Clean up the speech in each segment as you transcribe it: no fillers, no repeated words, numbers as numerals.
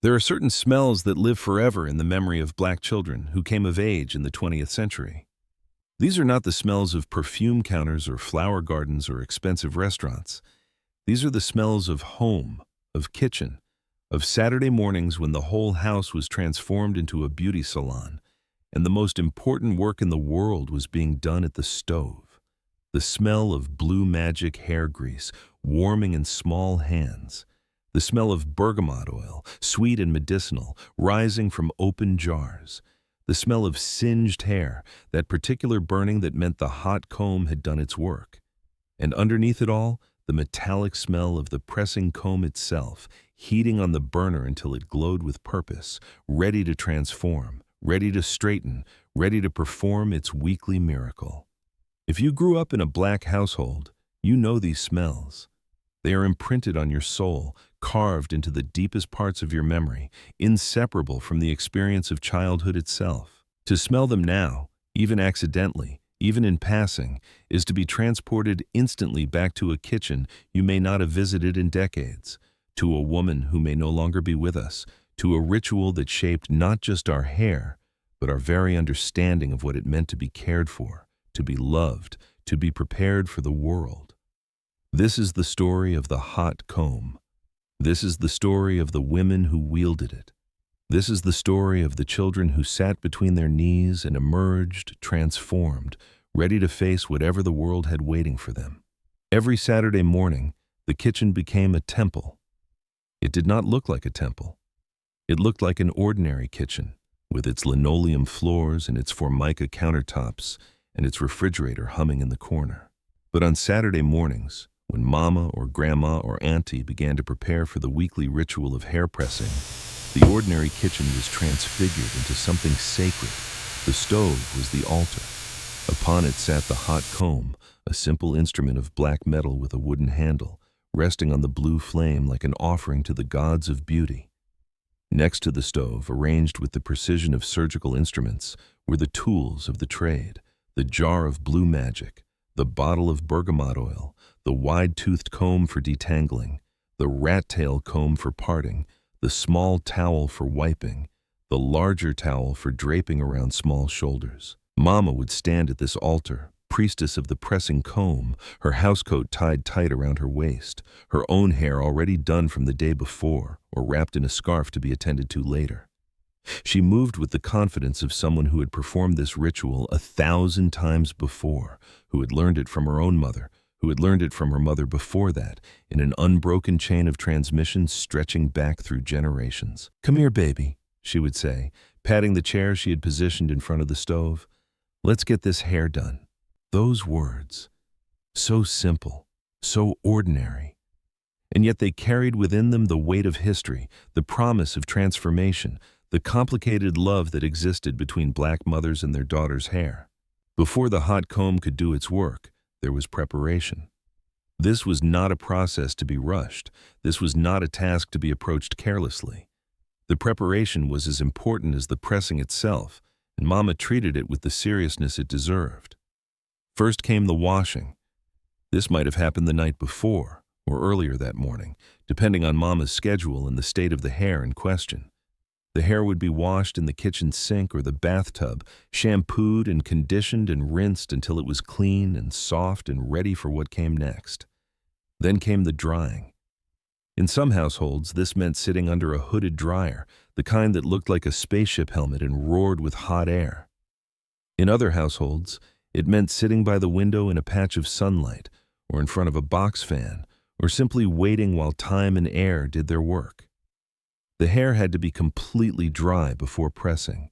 There are certain smells that live forever in the memory of black children who came of age in the 20th century. These are not the smells of perfume counters or flower gardens or expensive restaurants. These are the smells of home, of kitchen, of Saturday mornings when the whole house was transformed into a beauty salon, and the most important work in the world was being done at the stove. The smell of blue magic hair grease warming in small hands. The smell of bergamot oil, sweet and medicinal, rising from open jars. The smell of singed hair, that particular burning that meant the hot comb had done its work. And underneath it all, the metallic smell of the pressing comb itself, heating on the burner until it glowed with purpose, ready to transform, ready to straighten, ready to perform its weekly miracle. If you grew up in a black household, you know these smells. They are imprinted on your soul, carved into the deepest parts of your memory, inseparable from the experience of childhood itself. To smell them now, even accidentally, even in passing, is to be transported instantly back to a kitchen you may not have visited in decades, to a woman who may no longer be with us, to a ritual that shaped not just our hair, but our very understanding of what it meant to be cared for, to be loved, to be prepared for the world. This is the story of the hot comb. This is the story of the women who wielded it. This is the story of the children who sat between their knees and emerged, transformed, ready to face whatever the world had waiting for them. Every Saturday morning, the kitchen became a temple. It did not look like a temple. It looked like an ordinary kitchen, with its linoleum floors and its formica countertops and its refrigerator humming in the corner. But on Saturday mornings, when Mama or Grandma or Auntie began to prepare for the weekly ritual of hair pressing, the ordinary kitchen was transfigured into something sacred. The stove was the altar. Upon it sat the hot comb, a simple instrument of black metal with a wooden handle, resting on the blue flame like an offering to the gods of beauty. Next to the stove, arranged with the precision of surgical instruments, were the tools of the trade, the jar of blue magic, the bottle of bergamot oil, the wide-toothed comb for detangling, the rat-tail comb for parting, the small towel for wiping, the larger towel for draping around small shoulders. Mama would stand at this altar, priestess of the pressing comb, her housecoat tied tight around her waist, her own hair already done from the day before, or wrapped in a scarf to be attended to later. She moved with the confidence of someone who had performed this ritual 1,000 times before, who had learned it from her own mother, who had learned it from her mother before that, in an unbroken chain of transmission stretching back through generations. "Come here, baby," she would say, patting the chair she had positioned in front of the stove. "Let's get this hair done." Those words, so simple, so ordinary, and yet they carried within them the weight of history, the promise of transformation, the complicated love that existed between black mothers and their daughters' hair. Before the hot comb could do its work, there was preparation. This was not a process to be rushed. This was not a task to be approached carelessly. The preparation was as important as the pressing itself, and Mama treated it with the seriousness it deserved. First came the washing. This might have happened the night before, or earlier that morning, depending on Mama's schedule and the state of the hair in question. The hair would be washed in the kitchen sink or the bathtub, shampooed and conditioned and rinsed until it was clean and soft and ready for what came next. Then came the drying. In some households, this meant sitting under a hooded dryer, the kind that looked like a spaceship helmet and roared with hot air. In other households, it meant sitting by the window in a patch of sunlight, or in front of a box fan, or simply waiting while time and air did their work. The hair had to be completely dry before pressing.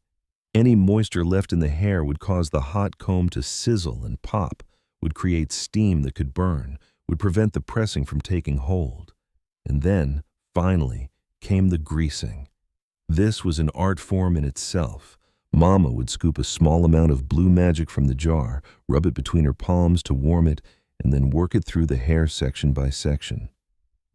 Any moisture left in the hair would cause the hot comb to sizzle and pop, would create steam that could burn, would prevent the pressing from taking hold. And then, finally, came the greasing. This was an art form in itself. Mama would scoop a small amount of blue magic from the jar, rub it between her palms to warm it, and then work it through the hair section by section.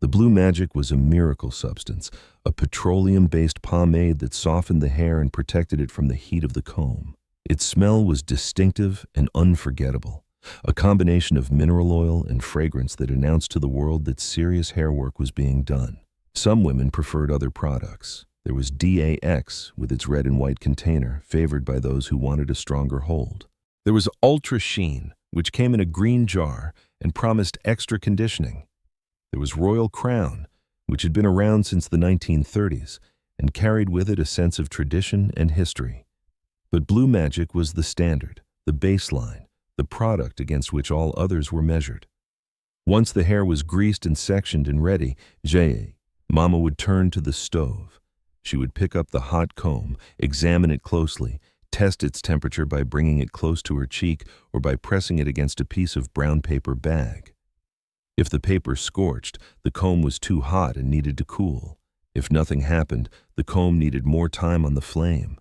The blue magic was a miracle substance, a petroleum-based pomade that softened the hair and protected it from the heat of the comb. Its smell was distinctive and unforgettable, a combination of mineral oil and fragrance that announced to the world that serious hair work was being done. Some women preferred other products. There was DAX with its red and white container, favored by those who wanted a stronger hold. There was Ultra Sheen, which came in a green jar and promised extra conditioning. There was Royal Crown, which had been around since the 1930s and carried with it a sense of tradition and history. But Blue Magic was the standard, the baseline, the product against which all others were measured. Once the hair was greased and sectioned and ready, Mama would turn to the stove. She would pick up the hot comb, examine it closely, test its temperature by bringing it close to her cheek or by pressing it against a piece of brown paper bag. If the paper scorched, the comb was too hot and needed to cool. If nothing happened, the comb needed more time on the flame.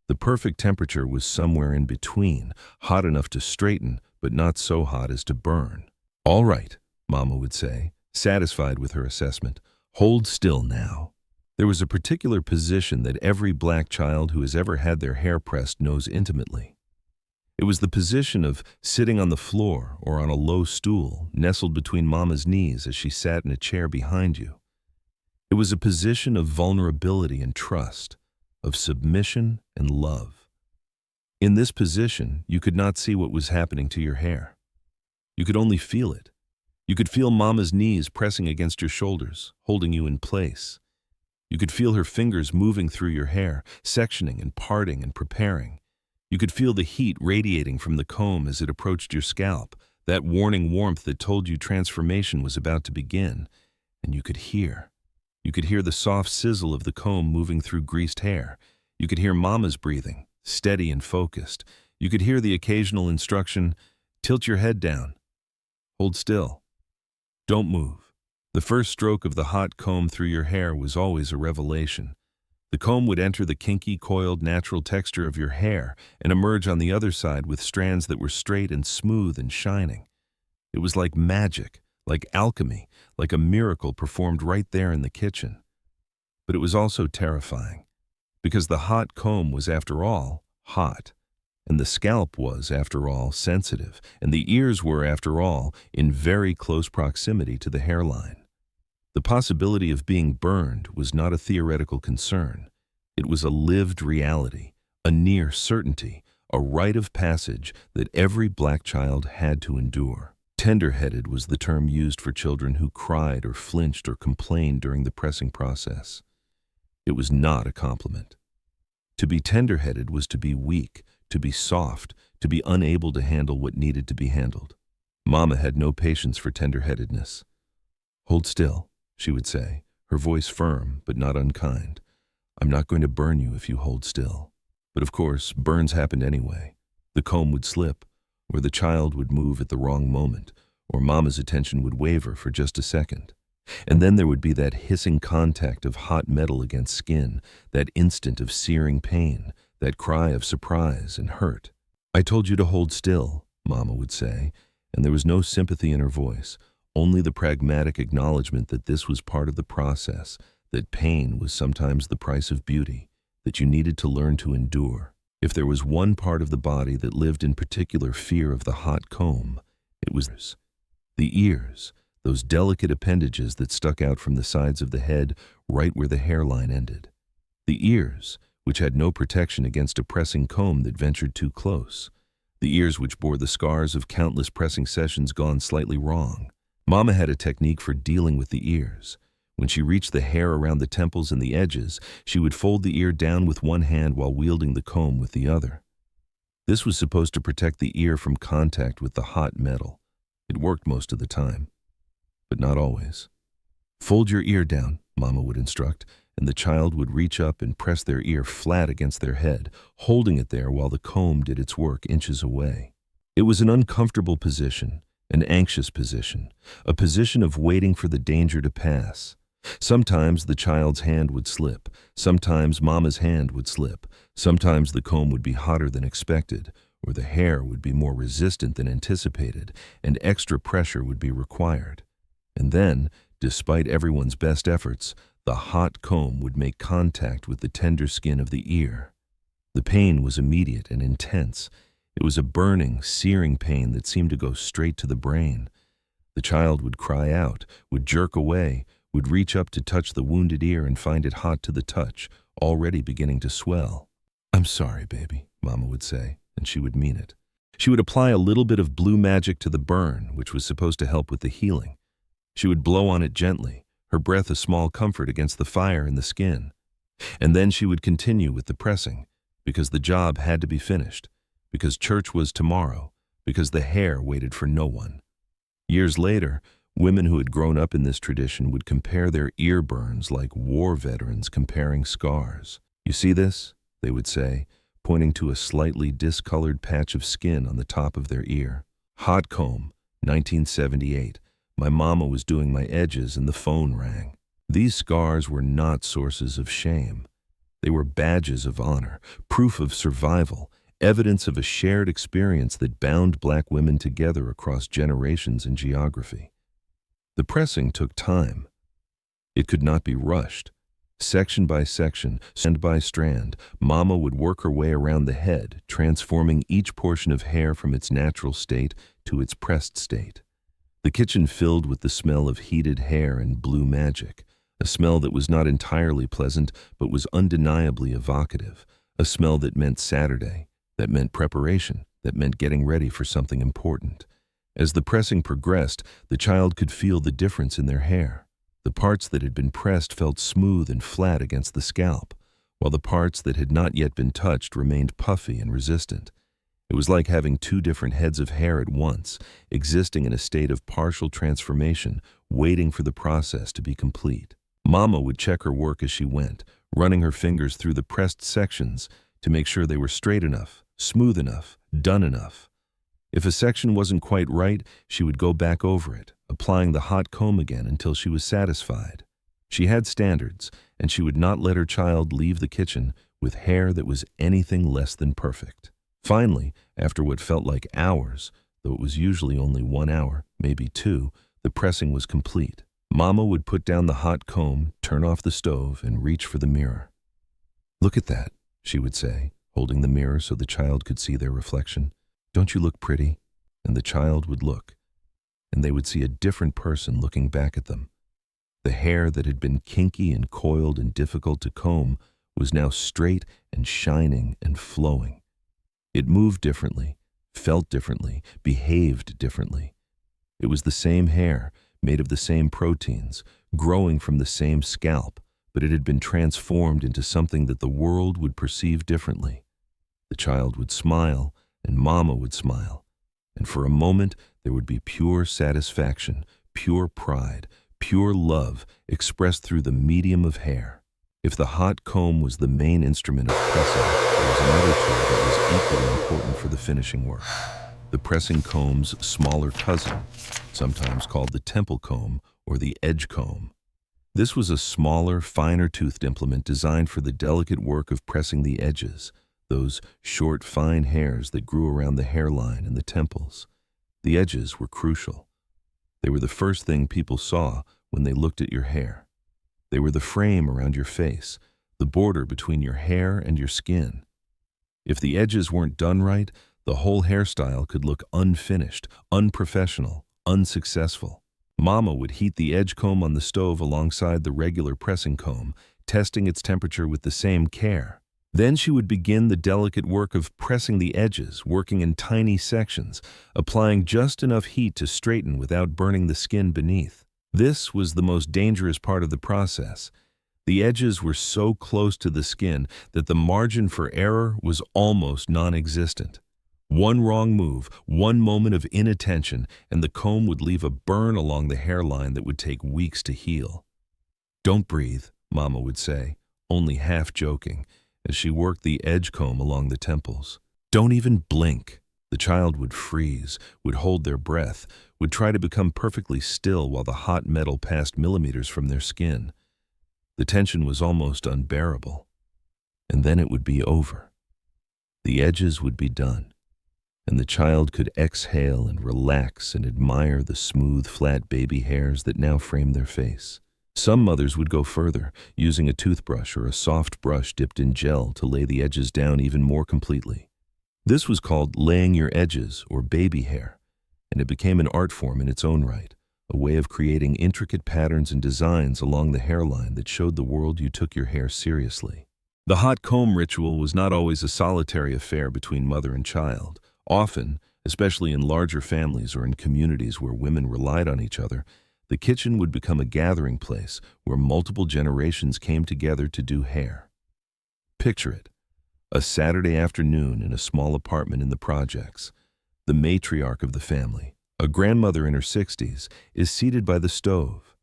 The perfect temperature was somewhere in between, hot enough to straighten, but not so hot as to burn. "All right," Mama would say, satisfied with her assessment. "Hold still now." There was a particular position that every black child who has ever had their hair pressed knows intimately. It was the position of sitting on the floor or on a low stool, nestled between Mama's knees as she sat in a chair behind you. It was a position of vulnerability and trust, of submission and love. In this position, you could not see what was happening to your hair. You could only feel it. You could feel Mama's knees pressing against your shoulders, holding you in place. You could feel her fingers moving through your hair, sectioning and parting and preparing. You could feel the heat radiating from the comb as it approached your scalp, that warning warmth that told you transformation was about to begin. And you could hear. You could hear the soft sizzle of the comb moving through greased hair. You could hear Mama's breathing, steady and focused. You could hear the occasional instruction, "Tilt your head down. Hold still. Don't move." The first stroke of the hot comb through your hair was always a revelation. The comb would enter the kinky, coiled, natural texture of your hair and emerge on the other side with strands that were straight and smooth and shining. It was like magic, like alchemy, like a miracle performed right there in the kitchen. But it was also terrifying, because the hot comb was, after all, hot, and the scalp was, after all, sensitive, and the ears were, after all, in very close proximity to the hairline. The possibility of being burned was not a theoretical concern. It was a lived reality, a near certainty, a rite of passage that every black child had to endure. Tender-headed was the term used for children who cried or flinched or complained during the pressing process. It was not a compliment. To be tender-headed was to be weak, to be soft, to be unable to handle what needed to be handled. Mama had no patience for tender-headedness. "Hold still," she would say, her voice firm but not unkind. "I'm not going to burn you if you hold still." But of course, burns happened anyway. The comb would slip, or the child would move at the wrong moment, or Mama's attention would waver for just a second. And then there would be that hissing contact of hot metal against skin, that instant of searing pain, that cry of surprise and hurt. "I told you to hold still," Mama would say, and there was no sympathy in her voice, only the pragmatic acknowledgement that this was part of the process, that pain was sometimes the price of beauty, that you needed to learn to endure. If there was one part of the body that lived in particular fear of the hot comb, it was the ears, those delicate appendages that stuck out from the sides of the head right where the hairline ended. The ears, which had no protection against a pressing comb that ventured too close. The ears which bore the scars of countless pressing sessions gone slightly wrong. Mama had a technique for dealing with the ears. When she reached the hair around the temples and the edges, she would fold the ear down with one hand while wielding the comb with the other. This was supposed to protect the ear from contact with the hot metal. It worked most of the time, but not always. "Fold your ear down," Mama would instruct, and the child would reach up and press their ear flat against their head, holding it there while the comb did its work inches away. It was an uncomfortable position, an anxious position, a position of waiting for the danger to pass. Sometimes the child's hand would slip, sometimes Mama's hand would slip, sometimes the comb would be hotter than expected, or the hair would be more resistant than anticipated, and extra pressure would be required. And then, despite everyone's best efforts, the hot comb would make contact with the tender skin of the ear. The pain was immediate and intense. It was a burning, searing pain that seemed to go straight to the brain. The child would cry out, would jerk away, would reach up to touch the wounded ear and find it hot to the touch, already beginning to swell. "I'm sorry, baby," Mama would say, and she would mean it. She would apply a little bit of blue magic to the burn, which was supposed to help with the healing. She would blow on it gently, her breath a small comfort against the fire in the skin. And then she would continue with the pressing, because the job had to be finished, because church was tomorrow, because the hair waited for no one. Years later, women who had grown up in this tradition would compare their ear burns like war veterans comparing scars. "You see this?" they would say, pointing to a slightly discolored patch of skin on the top of their ear. "Hot comb, 1978. My mama was doing my edges and the phone rang." These scars were not sources of shame. They were badges of honor, proof of survival, evidence of a shared experience that bound black women together across generations and geography. The pressing took time. It could not be rushed. Section by section, strand by strand, Mama would work her way around the head, transforming each portion of hair from its natural state to its pressed state. The kitchen filled with the smell of heated hair and blue magic, a smell that was not entirely pleasant but was undeniably evocative, a smell that meant Saturday, that meant preparation, that meant getting ready for something important. As the pressing progressed, the child could feel the difference in their hair. The parts that had been pressed felt smooth and flat against the scalp, while the parts that had not yet been touched remained puffy and resistant. It was like having two different heads of hair at once, existing in a state of partial transformation, waiting for the process to be complete. Mama would check her work as she went, running her fingers through the pressed sections to make sure they were straight enough, smooth enough, done enough. If a section wasn't quite right, she would go back over it, applying the hot comb again until she was satisfied. She had standards, and she would not let her child leave the kitchen with hair that was anything less than perfect. Finally, after what felt like hours, though it was usually only 1 hour, maybe 2, the pressing was complete. Mama would put down the hot comb, turn off the stove, and reach for the mirror. "Look at that," she would say, holding the mirror so the child could see their reflection. "Don't you look pretty?" And the child would look, and they would see a different person looking back at them. The hair that had been kinky and coiled and difficult to comb was now straight and shining and flowing. It moved differently, felt differently, behaved differently. It was the same hair, made of the same proteins, growing from the same scalp, but it had been transformed into something that the world would perceive differently. The child would smile, and Mama would smile, and for a moment there would be pure satisfaction, pure pride, pure love expressed through the medium of hair. If the hot comb was the main instrument of pressing, there was another tool that was equally important for the finishing work. The pressing comb's smaller cousin, sometimes called the temple comb or the edge comb. This was a smaller, finer-toothed implement designed for the delicate work of pressing the edges, those short, fine hairs that grew around the hairline and the temples. The edges were crucial. They were the first thing people saw when they looked at your hair. They were the frame around your face, the border between your hair and your skin. If the edges weren't done right, the whole hairstyle could look unfinished, unprofessional, unsuccessful. Mama would heat the edge comb on the stove alongside the regular pressing comb, testing its temperature with the same care. Then she would begin the delicate work of pressing the edges, working in tiny sections, applying just enough heat to straighten without burning the skin beneath. This was the most dangerous part of the process. The edges were so close to the skin that the margin for error was almost non-existent. One wrong move, one moment of inattention, and the comb would leave a burn along the hairline that would take weeks to heal. "Don't breathe," Mama would say, only half joking, as she worked the edge comb along the temples. "Don't even blink." The child would freeze, would hold their breath, would try to become perfectly still while the hot metal passed millimeters from their skin. The tension was almost unbearable. And then it would be over. The edges would be done, and the child could exhale and relax and admire the smooth, flat baby hairs that now framed their face. Some mothers would go further, using a toothbrush or a soft brush dipped in gel to lay the edges down even more completely. This was called laying your edges or baby hair, and it became an art form in its own right, a way of creating intricate patterns and designs along the hairline that showed the world you took your hair seriously. The hot comb ritual was not always a solitary affair between mother and child. Often, especially in larger families or in communities where women relied on each other, the kitchen would become a gathering place where multiple generations came together to do hair. Picture it: a Saturday afternoon in a small apartment in the projects. The matriarch of the family, a grandmother in her 60s, is seated by the stove.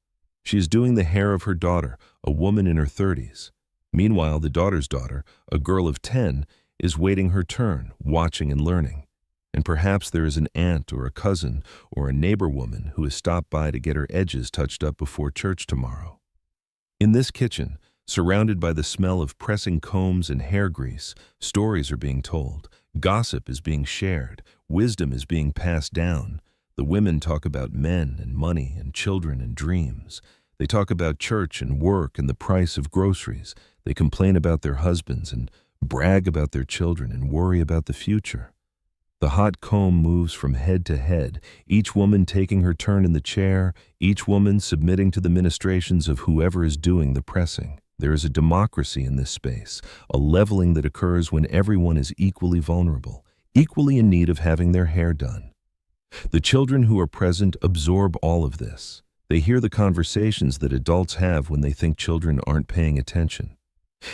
She is doing the hair of her daughter, a woman in her 30s. Meanwhile, the daughter's daughter, a girl of 10, is waiting her turn, watching and learning. And perhaps there is an aunt or a cousin or a neighbor woman who has stopped by to get her edges touched up before church tomorrow. In this kitchen, surrounded by the smell of pressing combs and hair grease, stories are being told, gossip is being shared, wisdom is being passed down. The women talk about men and money and children and dreams. They talk about church and work and the price of groceries. They complain about their husbands and brag about their children and worry about the future. The hot comb moves from head to head, each woman taking her turn in the chair, each woman submitting to the ministrations of whoever is doing the pressing. There is a democracy in this space, a leveling that occurs when everyone is equally vulnerable, equally in need of having their hair done. The children who are present absorb all of this. They hear the conversations that adults have when they think children aren't paying attention.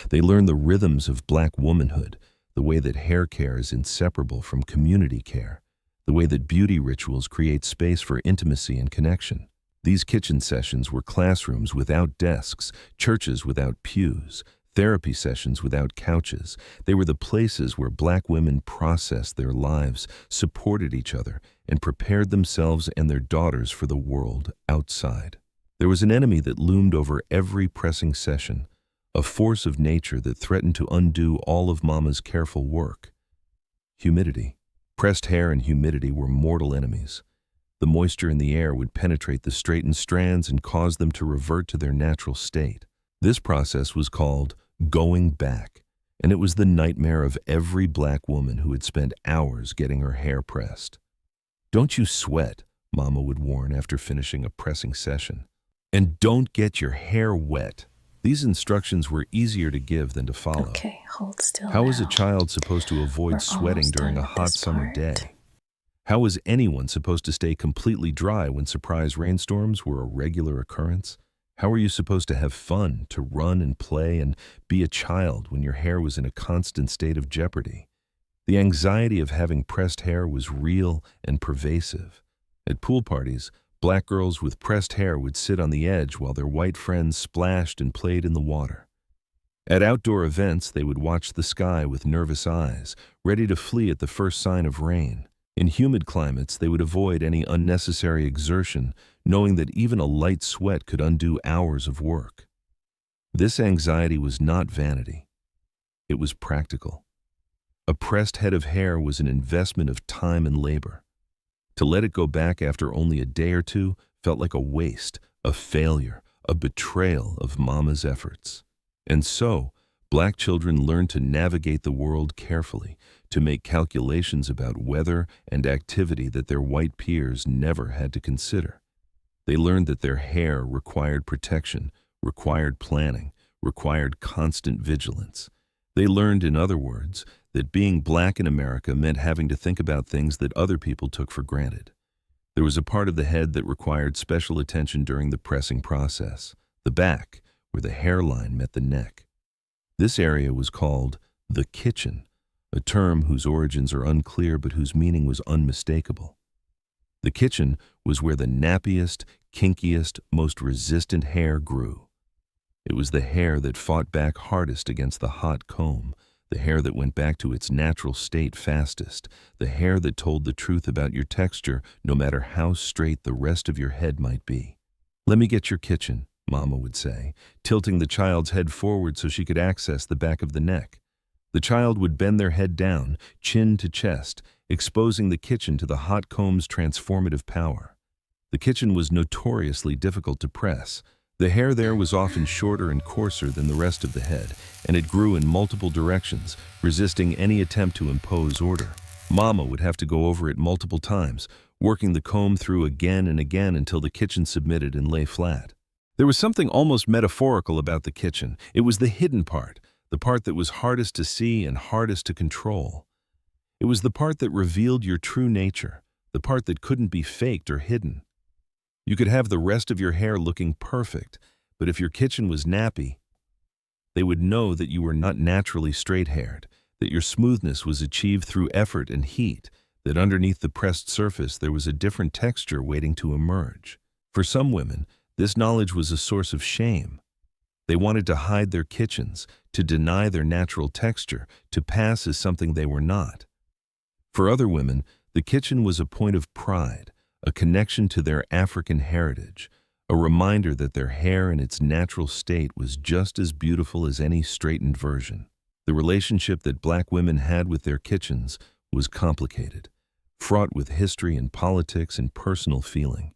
They learn the rhythms of Black womanhood, the way that hair care is inseparable from community care, the way that beauty rituals create space for intimacy and connection. These kitchen sessions were classrooms without desks, churches without pews, therapy sessions without couches. They were the places where Black women processed their lives, supported each other, and prepared themselves and their daughters for the world outside. There was an enemy that loomed over every pressing session, a force of nature that threatened to undo all of Mama's careful work. Humidity. Pressed hair and humidity were mortal enemies. The moisture in the air would penetrate the straightened strands and cause them to revert to their natural state. This process was called going back, and it was the nightmare of every Black woman who had spent hours getting her hair pressed. "Don't you sweat," Mama would warn after finishing a pressing session. "And don't get your hair wet." These instructions were easier to give than to follow. Okay, hold still. How is a now. child supposed to avoid We're sweating almost during a done with hot this summer part. day? How is anyone supposed to stay completely dry when surprise rainstorms were a regular occurrence? How are you supposed to have fun, to run and play and be a child when your hair was in a constant state of jeopardy? The anxiety of having pressed hair was real and pervasive. At pool parties, Black girls with pressed hair would sit on the edge while their white friends splashed and played in the water. At outdoor events, they would watch the sky with nervous eyes, ready to flee at the first sign of rain. In humid climates, they would avoid any unnecessary exertion, knowing that even a light sweat could undo hours of work. This anxiety was not vanity. It was practical. A pressed head of hair was an investment of time and labor. To let it go back after only a day or two felt like a waste, a failure, a betrayal of Mama's efforts. And so, Black children learned to navigate the world carefully, to make calculations about weather and activity that their white peers never had to consider. They learned that their hair required protection, required planning, required constant vigilance. They learned, in other words, that being Black in America meant having to think about things that other people took for granted. There was a part of the head that required special attention during the pressing process, the back, where the hairline met the neck. This area was called the kitchen, a term whose origins are unclear but whose meaning was unmistakable. The kitchen was where the nappiest, kinkiest, most resistant hair grew. It was the hair that fought back hardest against the hot comb, the hair that went back to its natural state fastest, the hair that told the truth about your texture no matter how straight the rest of your head might be. "Let me get your kitchen," Mama would say, tilting the child's head forward so she could access the back of the neck. The child would bend their head down, chin to chest, exposing the kitchen to the hot comb's transformative power. The kitchen was notoriously difficult to press. The hair there was often shorter and coarser than the rest of the head, and it grew in multiple directions, resisting any attempt to impose order. Mama would have to go over it multiple times, working the comb through again and again until the kitchen submitted and lay flat. There was something almost metaphorical about the kitchen. It was the hidden part, the part that was hardest to see and hardest to control. It was the part that revealed your true nature, the part that couldn't be faked or hidden. You could have the rest of your hair looking perfect, but if your kitchen was nappy, they would know that you were not naturally straight-haired, that your smoothness was achieved through effort and heat, that underneath the pressed surface there was a different texture waiting to emerge. For some women, this knowledge was a source of shame. They wanted to hide their kitchens, to deny their natural texture, to pass as something they were not. For other women, the kitchen was a point of pride, a connection to their African heritage, a reminder that their hair in its natural state was just as beautiful as any straightened version. The relationship that Black women had with their kitchens was complicated, fraught with history and politics and personal feeling.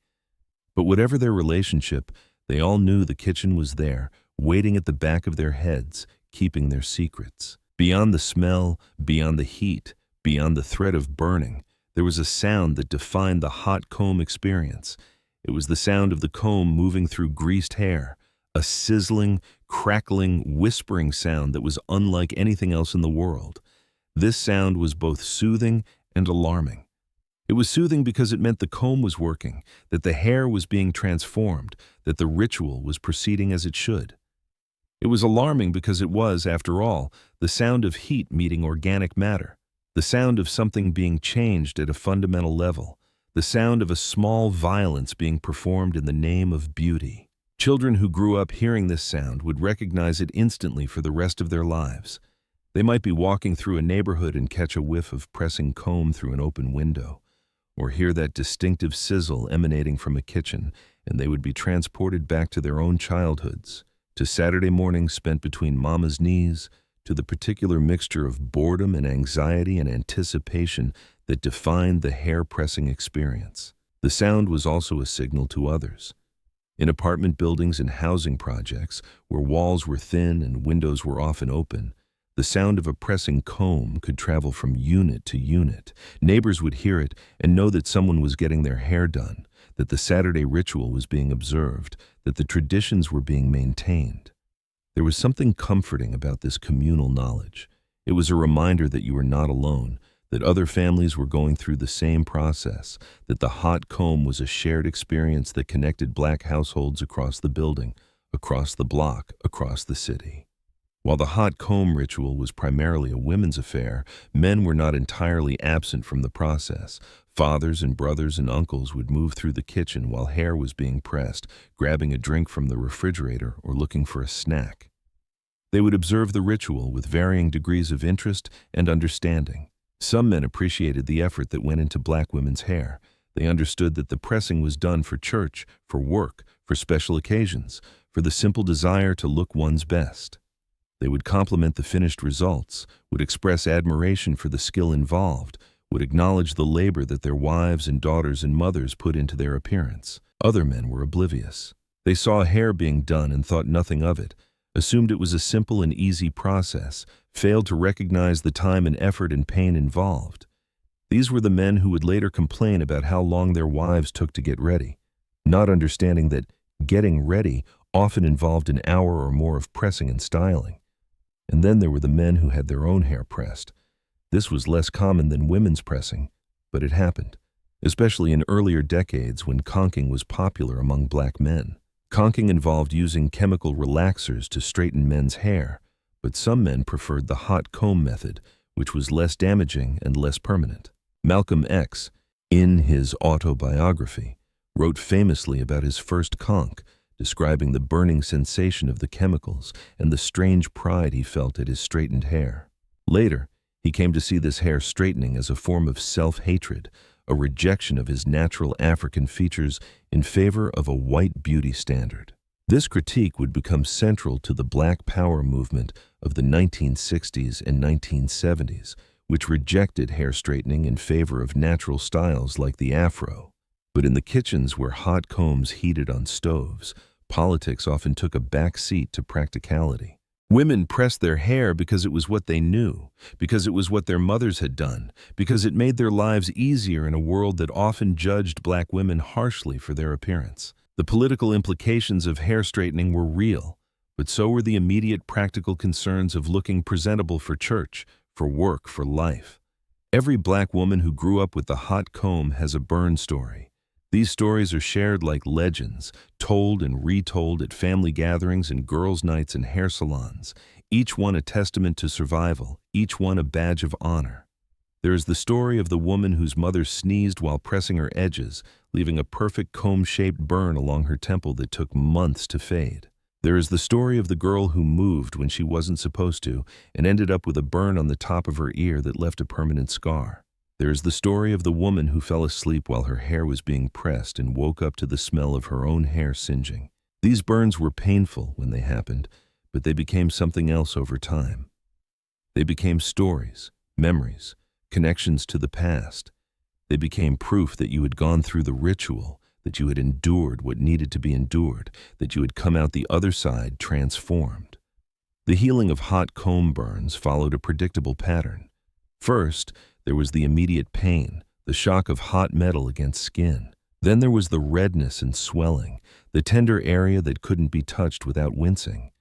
But whatever their relationship, they all knew the kitchen was there, waiting at the back of their heads, keeping their secrets. Beyond the smell, beyond the heat, beyond the threat of burning, there was a sound that defined the hot comb experience. It was the sound of the comb moving through greased hair, a sizzling, crackling, whispering sound that was unlike anything else in the world. This sound was both soothing and alarming. It was soothing because it meant the comb was working, that the hair was being transformed, that the ritual was proceeding as it should. It was alarming because it was, after all, the sound of heat meeting organic matter, the sound of something being changed at a fundamental level, the sound of a small violence being performed in the name of beauty. Children who grew up hearing this sound would recognize it instantly for the rest of their lives. They might be walking through a neighborhood and catch a whiff of pressing comb through an open window, or hear that distinctive sizzle emanating from a kitchen, and they would be transported back to their own childhoods, to Saturday mornings spent between mama's knees, to the particular mixture of boredom and anxiety and anticipation that defined the hair-pressing experience. The sound was also a signal to others. In apartment buildings and housing projects, where walls were thin and windows were often open, the sound of a pressing comb could travel from unit to unit. Neighbors would hear it and know that someone was getting their hair done, that the Saturday ritual was being observed, that the traditions were being maintained. There was something comforting about this communal knowledge. It was a reminder that you were not alone, that other families were going through the same process, that the hot comb was a shared experience that connected Black households across the building, across the block, across the city. While the hot comb ritual was primarily a women's affair, men were not entirely absent from the process. Fathers and brothers and uncles would move through the kitchen while hair was being pressed, grabbing a drink from the refrigerator or looking for a snack. They would observe the ritual with varying degrees of interest and understanding. Some men appreciated the effort that went into Black women's hair. They understood that the pressing was done for church, for work, for special occasions, for the simple desire to look one's best. They would compliment the finished results, would express admiration for the skill involved, would acknowledge the labor that their wives and daughters and mothers put into their appearance. Other men were oblivious. They saw hair being done and thought nothing of it, assumed it was a simple and easy process, failed to recognize the time and effort and pain involved. These were the men who would later complain about how long their wives took to get ready, not understanding that getting ready often involved an hour or more of pressing and styling. And then there were the men who had their own hair pressed. This was less common than women's pressing, but it happened, especially in earlier decades when conking was popular among Black men. Conking involved using chemical relaxers to straighten men's hair, but some men preferred the hot comb method, which was less damaging and less permanent. Malcolm X, in his autobiography, wrote famously about his first conk, describing the burning sensation of the chemicals and the strange pride he felt at his straightened hair. Later, he came to see this hair straightening as a form of self-hatred, a rejection of his natural African features in favor of a white beauty standard. This critique would become central to the Black Power movement of the 1960s and 1970s, which rejected hair straightening in favor of natural styles like the afro. But in the kitchens where hot combs heated on stoves, politics often took a back seat to practicality. Women pressed their hair because it was what they knew, because it was what their mothers had done, because it made their lives easier in a world that often judged black women harshly for their appearance. The political implications of hair straightening were real, but so were the immediate practical concerns of looking presentable for church, for work, for life. Every black woman who grew up with the hot comb has a burn story. These stories are shared like legends, told and retold at family gatherings and girls' nights and hair salons, each one a testament to survival, each one a badge of honor. There is the story of the woman whose mother sneezed while pressing her edges, leaving a perfect comb-shaped burn along her temple that took months to fade. There is the story of the girl who moved when she wasn't supposed to and ended up with a burn on the top of her ear that left a permanent scar. There is the story of the woman who fell asleep while her hair was being pressed and woke up to the smell of her own hair singeing. These burns were painful when they happened, but they became something else over time. They became stories, memories, connections to the past. They became proof that you had gone through the ritual, that you had endured what needed to be endured, that you had come out the other side transformed. The healing of hot comb burns followed a predictable pattern. First, there was the immediate pain, the shock of hot metal against skin. Then there was the redness and swelling, the tender area that couldn't be touched without wincing.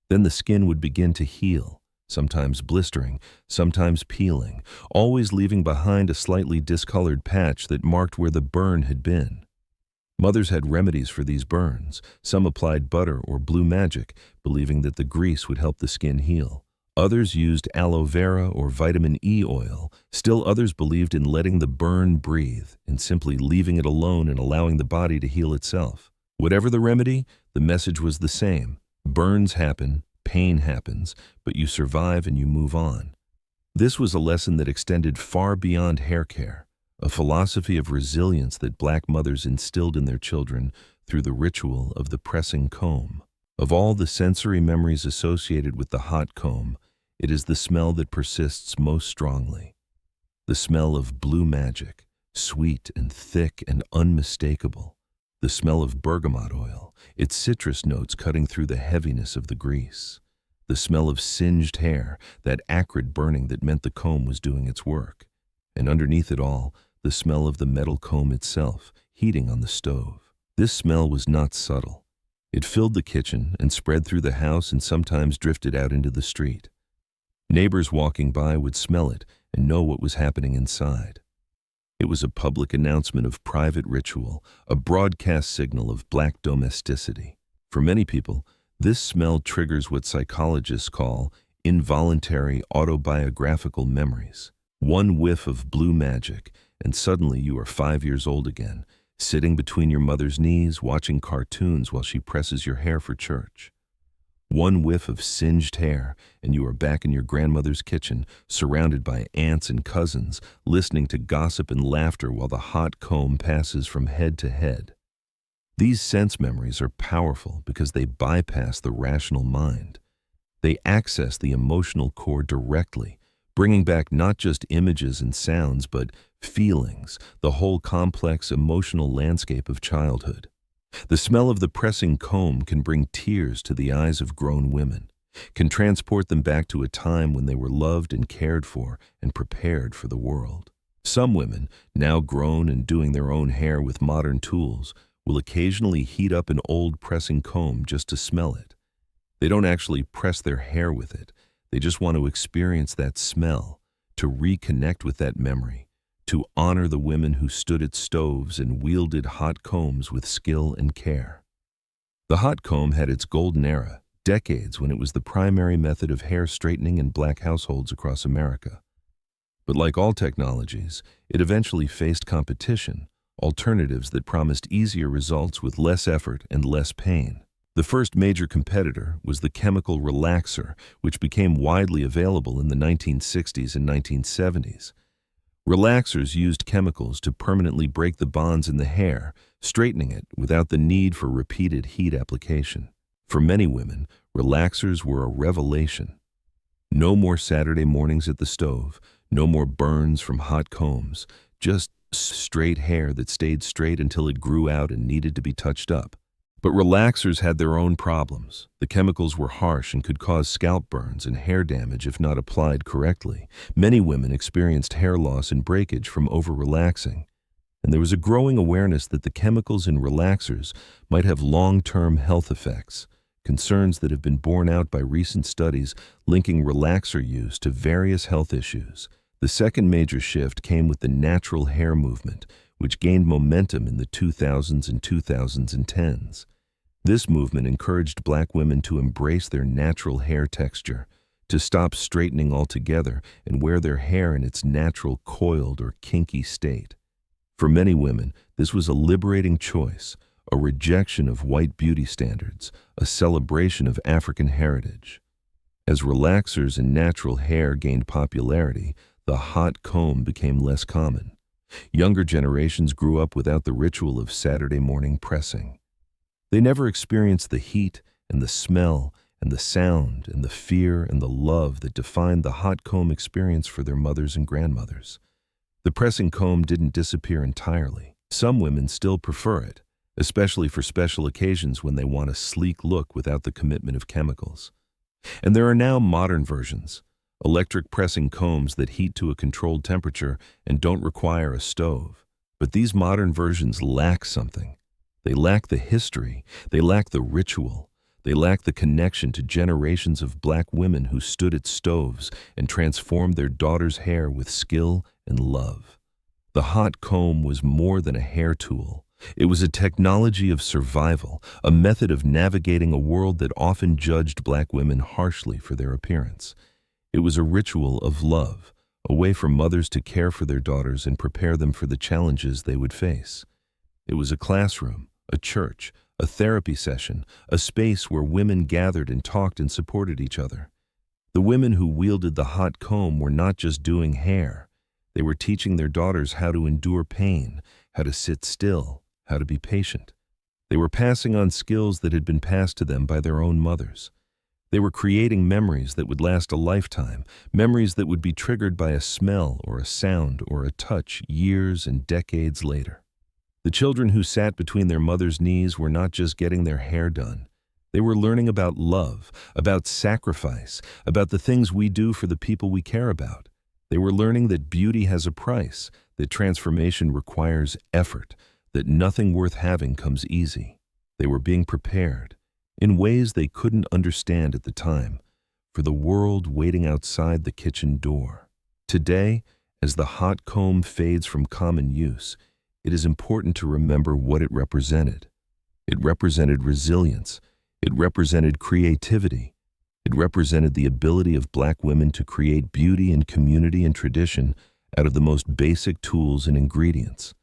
Then the skin would begin to heal, sometimes blistering, sometimes peeling, always leaving behind a slightly discolored patch that marked where the burn had been. Mothers had remedies for these burns. Some applied butter or blue magic, believing that the grease would help the skin heal. Others used aloe vera or vitamin E oil. Still others believed in letting the burn breathe and simply leaving it alone and allowing the body to heal itself. Whatever the remedy, the message was the same. Burns happen, pain happens, but you survive and you move on. This was a lesson that extended far beyond hair care, a philosophy of resilience that black mothers instilled in their children through the ritual of the pressing comb. Of all the sensory memories associated with the hot comb, it is the smell that persists most strongly. The smell of blue magic, sweet and thick and unmistakable. The smell of bergamot oil, its citrus notes cutting through the heaviness of the grease. The smell of singed hair, that acrid burning that meant the comb was doing its work. And underneath it all, the smell of the metal comb itself, heating on the stove. This smell was not subtle. It filled the kitchen and spread through the house and sometimes drifted out into the street. Neighbors walking by would smell it and know what was happening inside. It was a public announcement of private ritual, a broadcast signal of black domesticity. For many people, this smell triggers what psychologists call involuntary autobiographical memories. One whiff of blue magic, and suddenly you are 5 years old again, sitting between your mother's knees, watching cartoons while she presses your hair for church. One whiff of singed hair, and you are back in your grandmother's kitchen, surrounded by aunts and cousins, listening to gossip and laughter while the hot comb passes from head to head. These sense memories are powerful because they bypass the rational mind. They access the emotional core directly, bringing back not just images and sounds, but feelings, the whole complex emotional landscape of childhood. The smell of the pressing comb can bring tears to the eyes of grown women, can transport them back to a time when they were loved and cared for and prepared for the world. Some women, now grown and doing their own hair with modern tools, will occasionally heat up an old pressing comb just to smell it. They don't actually press their hair with it. They just want to experience that smell, to reconnect with that memory, to honor the women who stood at stoves and wielded hot combs with skill and care. The hot comb had its golden era, decades when it was the primary method of hair straightening in black households across America. But like all technologies, it eventually faced competition, alternatives that promised easier results with less effort and less pain. The first major competitor was the chemical relaxer, which became widely available in the 1960s and 1970s. Relaxers used chemicals to permanently break the bonds in the hair, straightening it without the need for repeated heat application. For many women, relaxers were a revelation. No more Saturday mornings at the stove, no more burns from hot combs, just straight hair that stayed straight until it grew out and needed to be touched up. But relaxers had their own problems. The chemicals were harsh and could cause scalp burns and hair damage if not applied correctly. Many women experienced hair loss and breakage from over-relaxing. And there was a growing awareness that the chemicals in relaxers might have long-term health effects, concerns that have been borne out by recent studies linking relaxer use to various health issues. The second major shift came with the natural hair movement, which gained momentum in the 2000s and 2010s. This movement encouraged Black women to embrace their natural hair texture, to stop straightening altogether and wear their hair in its natural coiled or kinky state. For many women, this was a liberating choice, a rejection of white beauty standards, a celebration of African heritage. As relaxers and natural hair gained popularity, the hot comb became less common. Younger generations grew up without the ritual of Saturday morning pressing. They never experienced the heat and the smell and the sound and the fear and the love that defined the hot comb experience for their mothers and grandmothers. The pressing comb didn't disappear entirely. Some women still prefer it, especially for special occasions when they want a sleek look without the commitment of chemicals. And there are now modern versions, electric pressing combs that heat to a controlled temperature and don't require a stove. But these modern versions lack something. They lack the history, they lack the ritual, they lack the connection to generations of Black women who stood at stoves and transformed their daughters' hair with skill and love. The hot comb was more than a hair tool. It was a technology of survival, a method of navigating a world that often judged Black women harshly for their appearance. It was a ritual of love, a way for mothers to care for their daughters and prepare them for the challenges they would face. It was a classroom, a church, a therapy session, a space where women gathered and talked and supported each other. The women who wielded the hot comb were not just doing hair. They were teaching their daughters how to endure pain, how to sit still, how to be patient. They were passing on skills that had been passed to them by their own mothers. They were creating memories that would last a lifetime, memories that would be triggered by a smell or a sound or a touch years and decades later. The children who sat between their mother's knees were not just getting their hair done. They were learning about love, about sacrifice, about the things we do for the people we care about. They were learning that beauty has a price, that transformation requires effort, that nothing worth having comes easy. They were being prepared, in ways they couldn't understand at the time, for the world waiting outside the kitchen door. Today, as the hot comb fades from common use, it is important to remember what it represented. It represented resilience. It represented creativity. It represented the ability of Black women to create beauty and community and tradition out of the most basic tools and ingredients.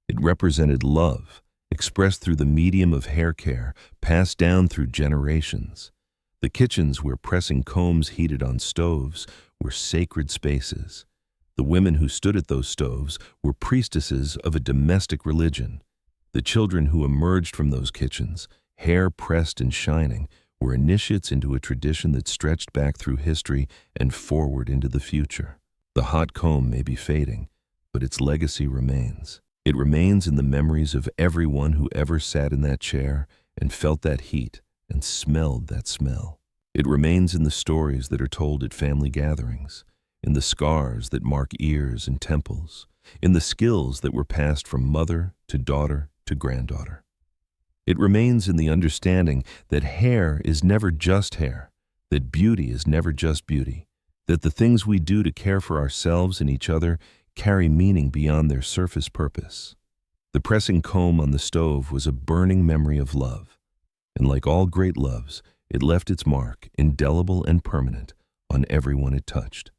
It represented love, expressed through the medium of hair care, passed down through generations. The kitchens where pressing combs heated on stoves were sacred spaces. The women who stood at those stoves were priestesses of a domestic religion. The children who emerged from those kitchens, hair pressed and shining, were initiates into a tradition that stretched back through history and forward into the future. The hot comb may be fading, but its legacy remains. It remains in the memories of everyone who ever sat in that chair and felt that heat and smelled that smell. It remains in the stories that are told at family gatherings, in the scars that mark ears and temples, in the skills that were passed from mother to daughter to granddaughter. It remains in the understanding that hair is never just hair, that beauty is never just beauty, that the things we do to care for ourselves and each other carry meaning beyond their surface purpose. The pressing comb on the stove was a burning memory of love, and like all great loves, it left its mark, indelible and permanent, on everyone it touched.